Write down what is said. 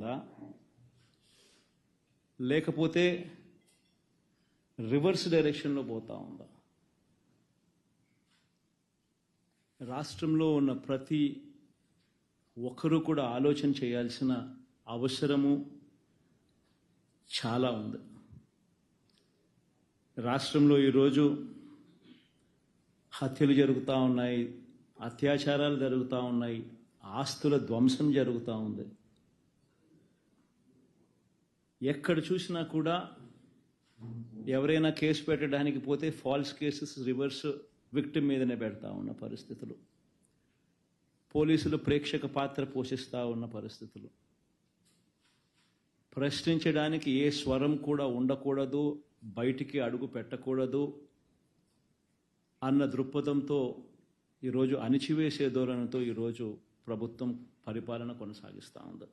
ఉందా, లేకపోతే రివర్స్ డైరెక్షన్లో పోతా ఉందా? రాష్ట్రంలో ఉన్న ప్రతి ఒక్కరూ కూడా ఆలోచన చేయాల్సిన అవసరము చాలా ఉంది. రాష్ట్రంలో ఈరోజు హత్యలు జరుగుతూ ఉన్నాయి, అత్యాచారాలు జరుగుతూ ఉన్నాయి, ఆస్తుల ధ్వంసం జరుగుతూ ఉంది. ఎక్కడ చూసినా కూడా ఎవరైనా కేసు పెట్టడానికి పోతే ఫాల్స్ కేసెస్ రివర్స్ విక్టిమ్ మీదనే పెడతా ఉన్న పరిస్థితులు, పోలీసులు ప్రేక్షక పాత్ర పోషిస్తూ ఉన్న పరిస్థితులు, ప్రశ్నించడానికి ఏ స్వరం కూడా ఉండకూడదు, బయటికి అడుగు పెట్టకూడదు అన్న దృక్పథంతో ఈరోజు అణిచివేసే ధోరణితో ఈరోజు ప్రభుత్వం పరిపాలన కొనసాగిస్తూ ఉంది.